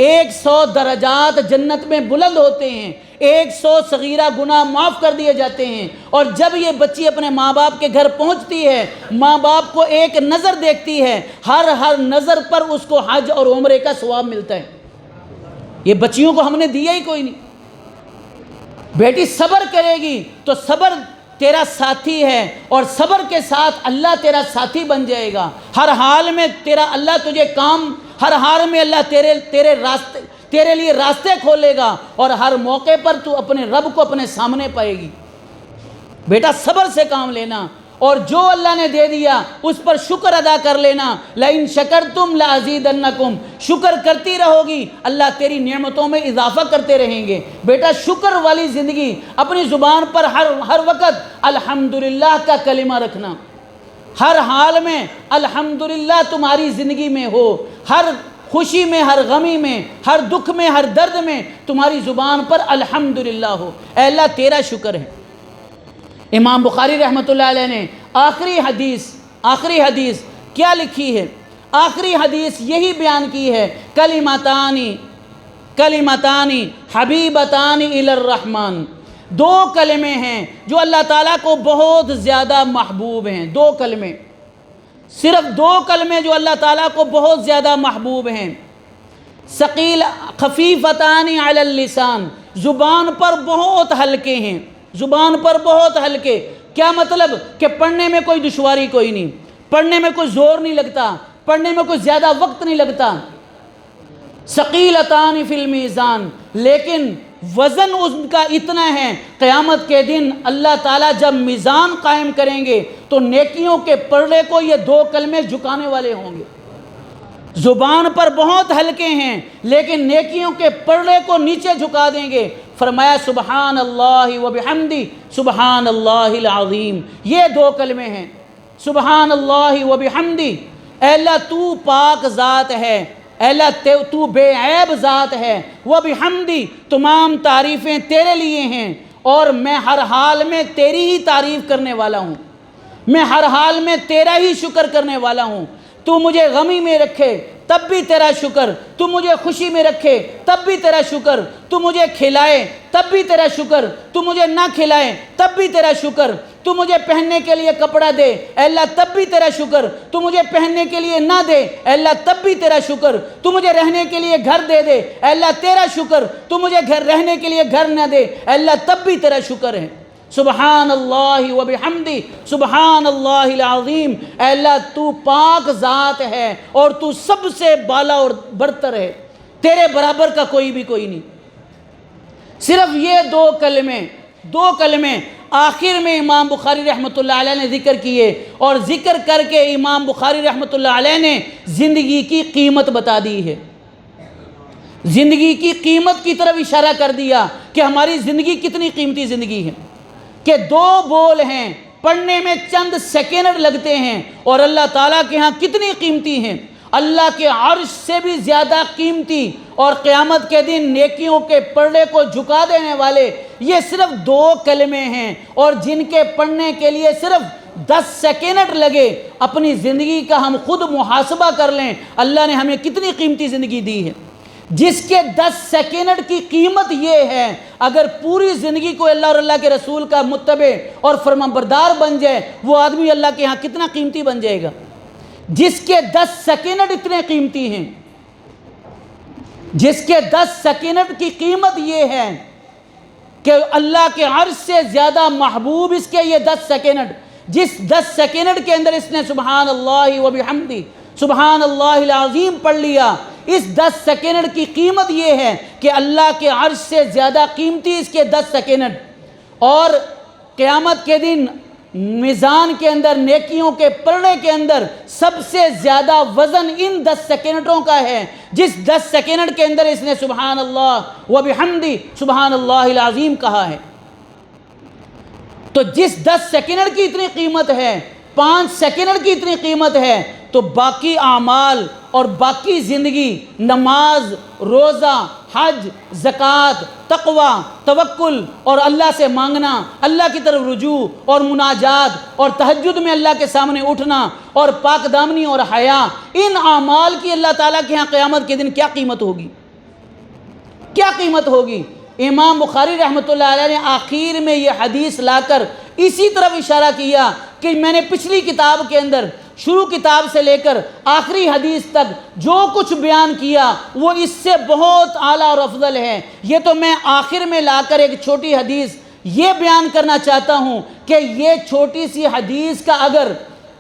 100 درجات جنت میں بلند ہوتے ہیں، 100 صغیرہ گناہ معاف کر دیے جاتے ہیں۔ اور جب یہ بچی اپنے ماں باپ کے گھر پہنچتی ہے، ماں باپ کو ایک نظر دیکھتی ہے، ہر نظر پر اس کو حج اور عمرے کا ثواب ملتا ہے۔ یہ بچیوں کو ہم نے دیا ہی کوئی نہیں۔ بیٹی صبر کرے گی تو صبر تیرا ساتھی ہے، اور صبر کے ساتھ اللہ تیرا ساتھی بن جائے گا۔ ہر حال میں تیرا اللہ تجھے کام، ہر حال میں اللہ تیرے لیے راستے کھولے گا، اور ہر موقع پر تو اپنے رب کو اپنے سامنے پائے گی۔ بیٹا صبر سے کام لینا، اور جو اللہ نے دے دیا اس پر شکر ادا کر لینا۔ لَإِن شَكَرْتُمْ لَأَزِيدَنَّكُمْ، شکر کرتی رہو گی اللہ تیری نعمتوں میں اضافہ کرتے رہیں گے۔ بیٹا شکر والی زندگی، اپنی زبان پر ہر وقت الحمدللہ کا کلمہ رکھنا، ہر حال میں الحمدللہ تمہاری زندگی میں ہو، ہر خوشی میں، ہر غمی میں، ہر دکھ میں، ہر درد میں تمہاری زبان پر الحمدللہ ہو۔ اے اللہ تیرا شکر ہے۔ امام بخاری رحمۃ اللہ علیہ نے آخری حدیث کیا لکھی ہے؟ آخری حدیث یہی بیان کی ہے، کلمتانی حبیبتانی الی الرحمن، 2 کلمے ہیں جو اللہ تعالیٰ کو بہت زیادہ محبوب ہیں۔ 2 کلمے، صرف 2 کلمے جو اللہ تعالیٰ کو بہت زیادہ محبوب ہیں۔ خفیفتان علی اللسان، زبان پر بہت ہلکے ہیں، زبان پر بہت ہلکے۔ کیا مطلب؟ کہ پڑھنے میں کوئی دشواری کوئی نہیں، پڑھنے میں کوئی زور نہیں لگتا، پڑھنے میں کوئی زیادہ وقت نہیں لگتا۔ ثقیلتان فی المیزان، لیکن وزن ان کا اتنا ہے، قیامت کے دن اللہ تعالیٰ جب میزان قائم کریں گے تو نیکیوں کے پلڑے کو یہ 2 کلمے جھکانے والے ہوں گے۔ زبان پر بہت ہلکے ہیں لیکن نیکیوں کے پلڑے کو نیچے جھکا دیں گے۔ فرمایا سبحان اللہ و بحمدی سبحان اللہ العظیم، یہ 2 کلمے ہیں، سبحان اللہ و بحمدی۔ اے اللہ تو پاک ذات ہے، اے اللہ تو بے عیب ذات ہے، و بحمدی تمام تعریفیں تیرے لیے ہیں، اور میں ہر حال میں تیری ہی تعریف کرنے والا ہوں، میں ہر حال میں تیرا ہی شکر کرنے والا ہوں۔ تو مجھے غمی میں رکھے تب بھی تیرا شکر، تو مجھے خوشی میں رکھے تب بھی تیرا شکر، تو مجھے کھلائے تب بھی تیرا شکر، تو مجھے نہ کھلائے تب بھی تیرا شکر، تو مجھے پہننے کے لیے کپڑا دے اے اللہ تب بھی تیرا شکر، تو مجھے پہننے کے لیے نہ دے اے اللہ تب بھی تیرا شکر، تو مجھے رہنے کے لیے گھر دے دے اے اللہ تیرا شکر، تو مجھے رہنے کے لیے گھر نہ دے اے اللہ تب بھی تیرا شکر ہے۔ سبحان اللہ و بحمدی سبحان اللہ العظیم، اے اللہ تو پاک ذات ہے اور تو سب سے بالا اور برتر ہے، تیرے برابر کا کوئی نہیں۔ صرف یہ 2 کلمے آخر میں امام بخاری رحمۃ اللہ علیہ نے ذکر کیے، اور ذکر کر کے امام بخاری رحمۃ اللہ علیہ نے زندگی کی قیمت بتا دی ہے، زندگی کی قیمت کی طرف اشارہ کر دیا کہ ہماری زندگی کتنی قیمتی زندگی ہے، کہ 2 بول ہیں، پڑھنے میں چند سیکنڈ لگتے ہیں، اور اللہ تعالیٰ کے ہاں کتنی قیمتی ہیں، اللہ کے عرش سے بھی زیادہ قیمتی، اور قیامت کے دن نیکیوں کے پلڑے کو جھکا دینے والے یہ صرف 2 کلمے ہیں، اور جن کے پڑھنے کے لیے صرف 10 سیکنڈ لگے۔ اپنی زندگی کا ہم خود محاسبہ کر لیں، اللہ نے ہمیں کتنی قیمتی زندگی دی ہے، جس کے 10 سیکنڈ کی قیمت یہ ہے، اگر پوری زندگی کو اللہ اور اللہ کے رسول کا متبع اور فرمانبردار بن جائے، وہ آدمی اللہ کے ہاں کتنا قیمتی بن جائے گا، جس کے 10 سیکنڈ اتنے قیمتی ہیں، جس کے 10 سیکنڈ کی قیمت یہ ہے کہ اللہ کے عرش سے زیادہ محبوب اس کے یہ 10 سیکنڈ، جس 10 سیکنڈ کے اندر اس نے سبحان اللہ و بحمدی سبحان اللہ العظیم پڑھ لیا، اس 10 سیکنڈ کی قیمت یہ ہے کہ اللہ کے عرش سے زیادہ قیمتی اس کے 10 سیکنڈ، اور قیامت کے دن میزان کے اندر نیکیوں کے پلڑے کے اندر سب سے زیادہ وزن ان 10 سیکنڈوں کا ہے، جس 10 سیکنڈ کے اندر اس نے سبحان اللہ و بحمدی سبحان اللہ العظیم کہا ہے۔ تو جس 10 سیکنڈ کی اتنی قیمت ہے، 5 سیکنڈ کی اتنی قیمت ہے، تو باقی اعمال اور باقی زندگی، نماز، روزہ، حج، زکوٰۃ، تقوی، توکل اور اللہ سے مانگنا، اللہ کی طرف رجوع اور مناجات اور تہجد میں اللہ کے سامنے اٹھنا اور پاک دامنی اور حیا، ان اعمال کی اللہ تعالیٰ کے ہاں قیامت کے دن کیا قیمت ہوگی؟ کیا قیمت ہوگی؟ امام بخاری رحمۃ اللہ علیہ نے آخر میں یہ حدیث لا کر اسی طرف اشارہ کیا کہ میں نے پچھلی کتاب کے اندر شروع کتاب سے لے کر آخری حدیث تک جو کچھ بیان کیا وہ اس سے بہت اعلیٰ اور افضل ہے۔ یہ تو میں آخر میں لا کر ایک چھوٹی حدیث یہ بیان کرنا چاہتا ہوں کہ یہ چھوٹی سی حدیث کا اگر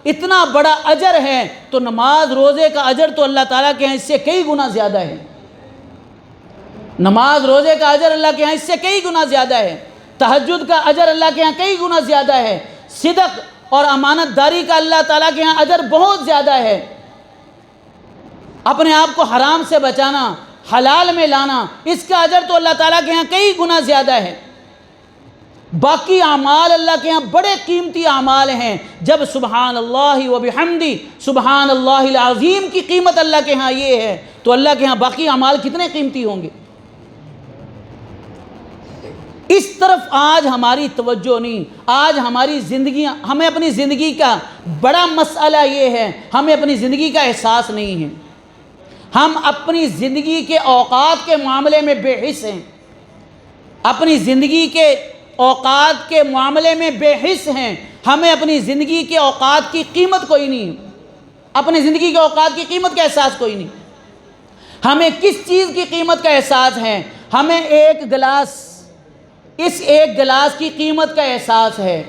اتنا بڑا اجر ہے تو نماز روزے کا اجر تو اللہ تعالیٰ کے ہاں اس سے کئی گنا زیادہ ہے۔ نماز روزے کا اجر اللہ کے ہاں اس سے کئی گنا زیادہ ہے، تہجد کا اجر اللہ کے ہاں کئی گنا زیادہ ہے، صدق اور امانت داری کا اللہ تعالیٰ کے ہاں اجر بہت زیادہ ہے، اپنے آپ کو حرام سے بچانا، حلال میں لانا، اس کا اجر تو اللہ تعالیٰ کے ہاں کئی گنا زیادہ ہے۔ باقی اعمال اللہ کے ہاں بڑے قیمتی اعمال ہیں۔ جب سبحان اللہ و بحمدی سبحان اللہ العظیم کی قیمت اللہ کے ہاں یہ ہے تو اللہ کے ہاں باقی اعمال کتنے قیمتی ہوں گے؟ اس طرف آج ہماری توجہ نہیں، آج ہماری زندگیاں، ہمیں اپنی زندگی کا بڑا مسئلہ یہ ہے، ہمیں اپنی زندگی کا احساس نہیں ہے، ہم اپنی زندگی کے اوقات کے معاملے میں بے حس ہیں، اپنی زندگی کے اوقات کے معاملے میں بے حس ہیں، ہمیں اپنی زندگی کے اوقات کی قیمت کوئی نہیں، اپنی زندگی کے اوقات کی قیمت کا احساس کوئی نہیں۔ ہمیں کس چیز کی قیمت کا احساس ہے؟ ہمیں اس ایک گلاس کی قیمت کا احساس ہے۔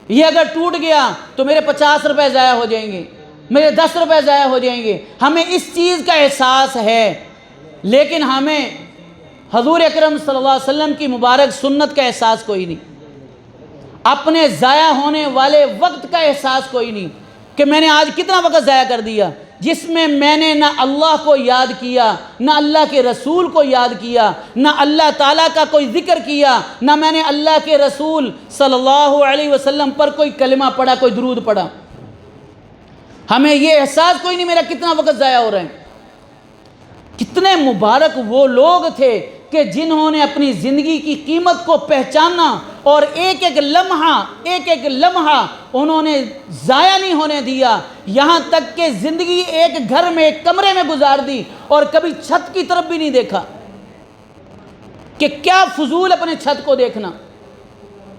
یہ اگر ٹوٹ گیا تو میرے 50 روپے ضائع ہو جائیں گے، میرے 10 روپے ضائع ہو جائیں گے، ہمیں اس چیز کا احساس ہے، لیکن ہمیں حضور اکرم صلی اللہ علیہ وسلم کی مبارک سنت کا احساس کوئی نہیں، اپنے ضائع ہونے والے وقت کا احساس کوئی نہیں کہ میں نے آج کتنا وقت ضائع کر دیا جس میں نے نہ اللہ کو یاد کیا، نہ اللہ کے رسول کو یاد کیا، نہ اللہ تعالیٰ کا کوئی ذکر کیا، نہ میں نے اللہ کے رسول صلی اللہ علیہ وسلم پر کوئی کلمہ پڑھا، کوئی درود پڑھا۔ ہمیں یہ احساس کوئی نہیں میرا کتنا وقت ضائع ہو رہا ہے۔ کتنے مبارک وہ لوگ تھے کہ جنہوں نے اپنی زندگی کی قیمت کو پہچانا اور ایک ایک لمحہ انہوں نے ضائع نہیں ہونے دیا، یہاں تک کہ زندگی ایک گھر میں ایک کمرے میں گزار دی اور کبھی چھت کی طرف بھی نہیں دیکھا کہ کیا فضول اپنے چھت کو دیکھنا۔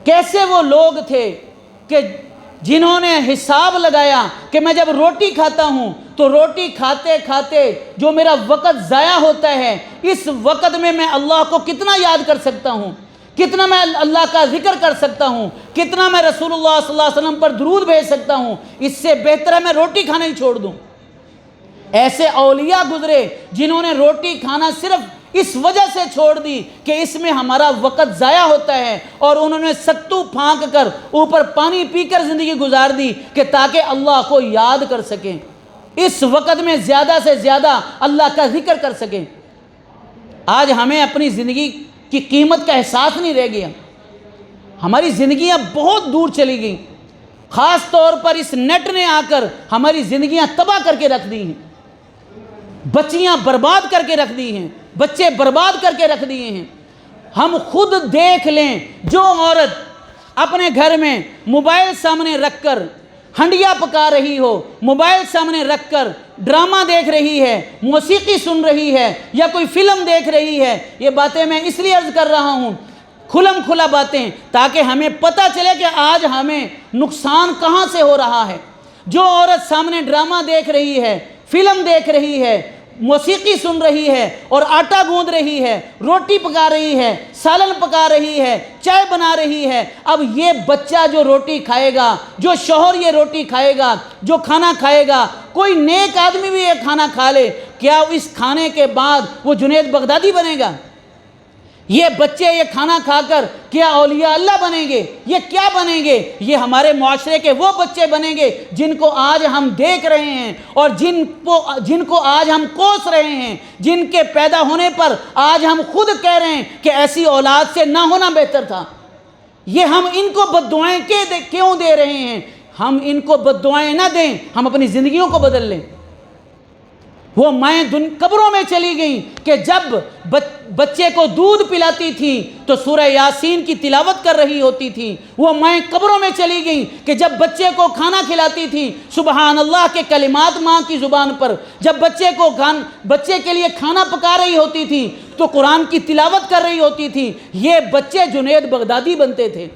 کیسے وہ لوگ تھے کہ جنہوں نے حساب لگایا کہ میں جب روٹی کھاتا ہوں تو روٹی کھاتے کھاتے جو میرا وقت ضائع ہوتا ہے اس وقت میں اللہ کو کتنا یاد کر سکتا ہوں، کتنا میں اللہ کا ذکر کر سکتا ہوں، کتنا میں رسول اللہ صلی اللہ علیہ وسلم پر درود بھیج سکتا ہوں، اس سے بہتر ہے میں روٹی کھانا ہی چھوڑ دوں۔ ایسے اولیاء گزرے جنہوں نے روٹی کھانا صرف اس وجہ سے چھوڑ دی کہ اس میں ہمارا وقت ضائع ہوتا ہے، اور انہوں نے ستو پھانک کر اوپر پانی پی کر زندگی گزار دی کہ تاکہ اللہ کو یاد کر سکیں، اس وقت میں زیادہ سے زیادہ اللہ کا ذکر کر سکیں۔ آج ہمیں اپنی زندگی کی قیمت کا احساس نہیں رہ گیا، ہماری زندگیاں بہت دور چلی گئیں، خاص طور پر اس نیٹ نے آ کر ہماری زندگیاں تباہ کر کے رکھ دی ہیں، بچیاں برباد کر کے رکھ دی ہیں، بچے برباد کر کے رکھ دیے ہیں۔ ہم خود دیکھ لیں، جو عورت اپنے گھر میں موبائل سامنے رکھ کر ہنڈیا پکا رہی ہو، موبائل سامنے رکھ کر ڈرامہ دیکھ رہی ہے، موسیقی سن رہی ہے یا کوئی فلم دیکھ رہی ہے، یہ باتیں میں اس لیے عرض کر رہا ہوں کھلم کھلا باتیں تاکہ ہمیں پتہ چلے کہ آج ہمیں نقصان کہاں سے ہو رہا ہے۔ جو عورت سامنے ڈرامہ دیکھ رہی ہے، فلم دیکھ رہی ہے، موسیقی سن رہی ہے اور آٹا گوندھ رہی ہے، روٹی پکا رہی ہے، سالن پکا رہی ہے، چائے بنا رہی ہے، اب یہ بچہ جو روٹی کھائے گا، جو شوہر یہ روٹی کھائے گا، جو کھانا کھائے گا، کوئی نیک آدمی بھی یہ کھانا کھا لے، کیا اس کھانے کے بعد وہ جنید بغدادی بنے گا؟ یہ بچے یہ کھانا کھا کر کیا اولیاء اللہ بنیں گے؟ یہ کیا بنیں گے؟ یہ ہمارے معاشرے کے وہ بچے بنیں گے جن کو آج ہم دیکھ رہے ہیں اور جن کو آج ہم کوس رہے ہیں، جن کے پیدا ہونے پر آج ہم خود کہہ رہے ہیں کہ ایسی اولاد سے نہ ہونا بہتر تھا۔ یہ ہم ان کو بد دعائیں کیوں دے رہے ہیں؟ ہم ان کو بددعائیں نہ دیں، ہم اپنی زندگیوں کو بدل لیں۔ وہ مائیں قبروں میں چلی گئیں کہ جب بچے کو دودھ پلاتی تھیں تو سورہ یاسین کی تلاوت کر رہی ہوتی تھیں۔ وہ مائیں قبروں میں چلی گئیں کہ جب بچے کو کھانا کھلاتی تھیں سبحان اللہ کے کلمات ماں کی زبان پر، جب بچے کے لیے کھانا پکا رہی ہوتی تھی تو قرآن کی تلاوت کر رہی ہوتی تھی۔ یہ بچے جنید بغدادی بنتے تھے،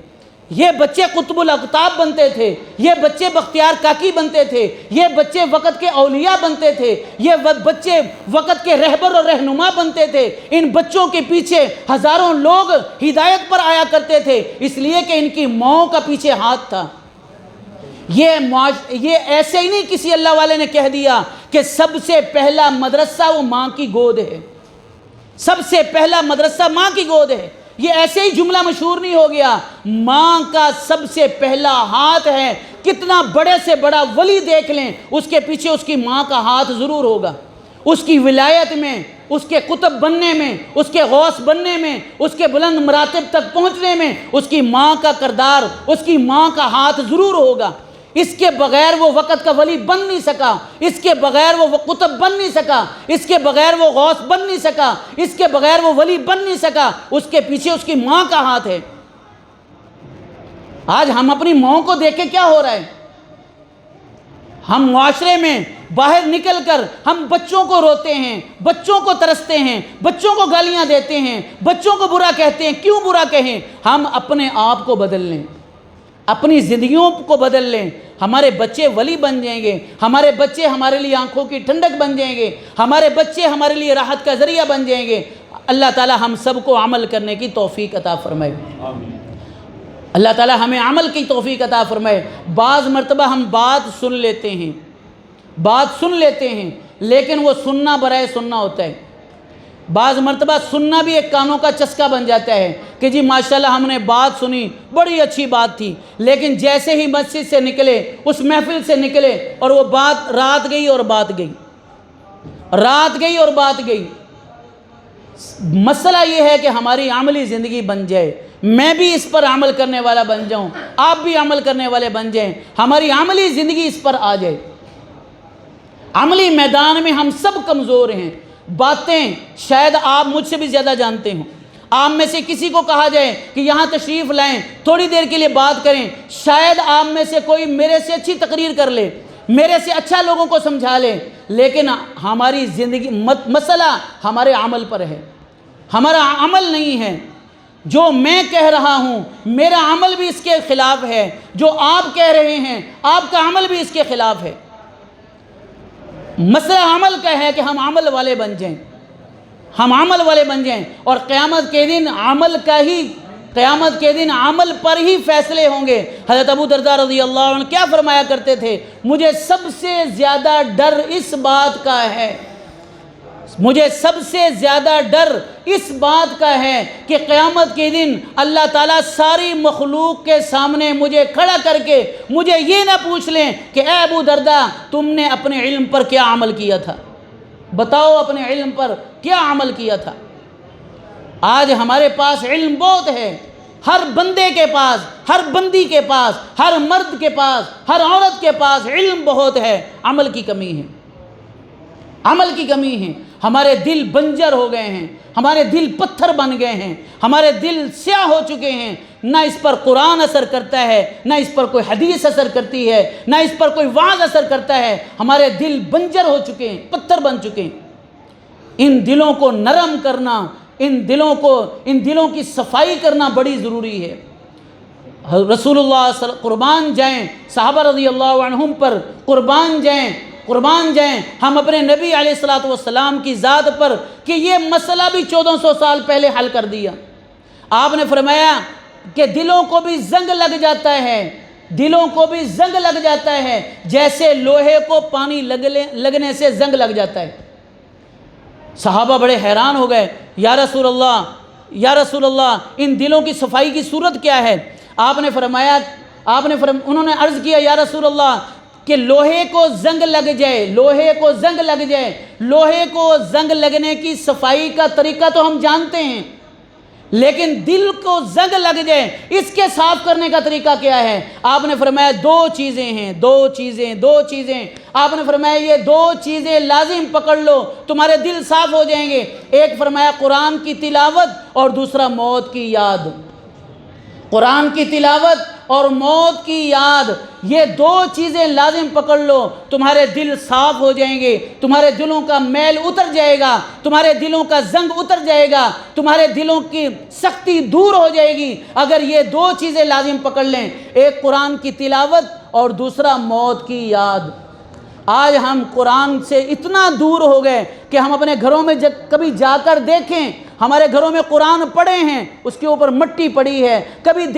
یہ بچے قطب الاقطاب بنتے تھے، یہ بچے بختیار کاکی بنتے تھے، یہ بچے وقت کے اولیاء بنتے تھے، یہ بچے وقت کے رہبر اور رہنما بنتے تھے۔ ان بچوں کے پیچھے ہزاروں لوگ ہدایت پر آیا کرتے تھے، اس لیے کہ ان کی ماؤں کا پیچھے ہاتھ تھا۔ یہ ایسے ہی نہیں کسی اللہ والے نے کہہ دیا کہ سب سے پہلا مدرسہ وہ ماں کی گود ہے، سب سے پہلا مدرسہ ماں کی گود ہے۔ یہ ایسے ہی جملہ مشہور نہیں ہو گیا، ماں کا سب سے پہلا ہاتھ ہے۔ کتنا بڑے سے بڑا ولی دیکھ لیں، اس کے پیچھے اس کی ماں کا ہاتھ ضرور ہوگا۔ اس کی ولایت میں، اس کے قطب بننے میں، اس کے غوث بننے میں، اس کے بلند مراتب تک پہنچنے میں اس کی ماں کا کردار، اس کی ماں کا ہاتھ ضرور ہوگا۔ اس کے بغیر وہ وقت کا ولی بن نہیں سکا، اس کے بغیر وہ قطب بن نہیں سکا، اس کے بغیر وہ غوث بن نہیں سکا، اس کے بغیر وہ ولی بن نہیں سکا۔ اس کے پیچھے اس کی ماں کا ہاتھ ہے۔ آج ہم اپنی ماں کو دیکھ کے کیا ہو رہا ہے؟ ہم معاشرے میں باہر نکل کر ہم بچوں کو روتے ہیں، بچوں کو ترستے ہیں، بچوں کو گالیاں دیتے ہیں، بچوں کو برا کہتے ہیں۔ کیوں برا کہیں؟ ہم اپنے آپ کو بدل لیں، اپنی زندگیوں کو بدل لیں، ہمارے بچے ولی بن جائیں گے، ہمارے بچے ہمارے لیے آنکھوں کی ٹھنڈک بن جائیں گے، ہمارے بچے ہمارے لیے راحت کا ذریعہ بن جائیں گے۔ اللہ تعالی ہم سب کو عمل کرنے کی توفیق عطا فرمائے۔ اللہ تعالی ہمیں عمل کی توفیق عطا فرمائے۔ بعض مرتبہ ہم بات سن لیتے ہیں لیکن وہ سننا برائے سننا ہوتا ہے۔ بعض مرتبہ سننا بھی ایک کانوں کا چسکا بن جاتا ہے کہ جی ماشاءاللہ ہم نے بات سنی، بڑی اچھی بات تھی، لیکن جیسے ہی مسجد سے نکلے، اس محفل سے نکلے اور وہ بات رات گئی اور بات گئی، رات گئی اور بات گئی۔ مسئلہ یہ ہے کہ ہماری عملی زندگی بن جائے، میں بھی اس پر عمل کرنے والا بن جاؤں، آپ بھی عمل کرنے والے بن جائیں، ہماری عملی زندگی اس پر آ جائے۔ عملی میدان میں ہم سب کمزور ہیں، باتیں شاید آپ مجھ سے بھی زیادہ جانتے ہوں۔ آپ میں سے کسی کو کہا جائے کہ یہاں تشریف لائیں، تھوڑی دیر کے لیے بات کریں، شاید آپ میں سے کوئی میرے سے اچھی تقریر کر لے، میرے سے اچھا لوگوں کو سمجھا لے، لیکن ہماری زندگی مسئلہ ہمارے عمل پر ہے، ہمارا عمل نہیں ہے۔ جو میں کہہ رہا ہوں میرا عمل بھی اس کے خلاف ہے، جو آپ کہہ رہے ہیں آپ کا عمل بھی اس کے خلاف ہے۔ مسئلہ عمل کا ہے کہ ہم عمل والے بن جائیں، ہم عمل والے بن جائیں، اور قیامت کے دن عمل پر ہی فیصلے ہوں گے۔ حضرت ابو درداء رضی اللہ عنہ کیا فرمایا کرتے تھے؟ مجھے سب سے زیادہ ڈر اس بات کا ہے، مجھے سب سے زیادہ ڈر اس بات کا ہے کہ قیامت کے دن اللہ تعالیٰ ساری مخلوق کے سامنے مجھے کھڑا کر کے مجھے یہ نہ پوچھ لیں کہ اے ابو درداء تم نے اپنے علم پر کیا عمل کیا تھا، بتاؤ اپنے علم پر کیا عمل کیا تھا۔ آج ہمارے پاس علم بہت ہے، ہر بندے کے پاس، ہر بندی کے پاس، ہر مرد کے پاس، ہر عورت کے پاس علم بہت ہے، عمل کی کمی ہے، عمل کی کمی ہے۔ ہمارے دل بنجر ہو گئے ہیں، ہمارے دل پتھر بن گئے ہیں، ہمارے دل سیاہ ہو چکے ہیں، نہ اس پر قرآن اثر کرتا ہے، نہ اس پر کوئی حدیث اثر کرتی ہے، نہ اس پر کوئی وعظ اثر کرتا ہے۔ ہمارے دل بنجر ہو چکے ہیں، پتھر بن چکے ہیں۔ ان دلوں کو نرم کرنا، ان دلوں کی صفائی کرنا بڑی ضروری ہے۔ رسول اللہ قربان جائیں، صحابہ رضی اللہ عنہم پر قربان جائیں، قربان جائیں ہم اپنے نبی علیہ السلام کی ذات پر کہ یہ مسئلہ بھی 1400 سال پہلے حل کر دیا۔ آپ نے فرمایا کہ دلوں کو بھی زنگ لگ جاتا ہے، دلوں کو بھی زنگ لگ جاتا ہے جیسے لوہے کو پانی لگنے سے زنگ لگ جاتا ہے۔ صحابہ بڑے حیران ہو گئے، یا رسول اللہ ان دلوں کی صفائی کی صورت کیا ہے؟ آپ نے فرمایا انہوں نے عرض کیا یا رسول اللہ کہ لوہے کو زنگ لگ جائے، لوہے کو زنگ لگ جائے، لوہے کو زنگ لگنے کی صفائی کا طریقہ تو ہم جانتے ہیں، لیکن دل کو زنگ لگ جائے، اس کے صاف کرنے کا طریقہ کیا ہے؟ آپ نے فرمایا دو چیزیں ہیں، دو چیزیں آپ نے فرمایا یہ دو چیزیں لازم پکڑ لو، تمہارے دل صاف ہو جائیں گے۔ ایک فرمایا قرآن کی تلاوت اور دوسرا موت کی یاد۔ قرآن کی تلاوت اور موت کی یاد، یہ دو چیزیں لازم پکڑ لو، تمہارے دل صاف ہو جائیں گے، تمہارے دلوں کا میل اتر جائے گا، تمہارے دلوں کا زنگ اتر جائے گا، تمہارے دلوں کی سختی دور ہو جائے گی اگر یہ دو چیزیں لازم پکڑ لیں، ایک قرآن کی تلاوت اور دوسرا موت کی یاد۔ آج ہم قرآن سے اتنا دور ہو گئے کہ ہم اپنے گھروں میں کبھی جا کر دیکھیں، ہمارے گھروں میں قرآن پڑے ہیں، اس کے اوپر مٹی پڑی ہے، کبھی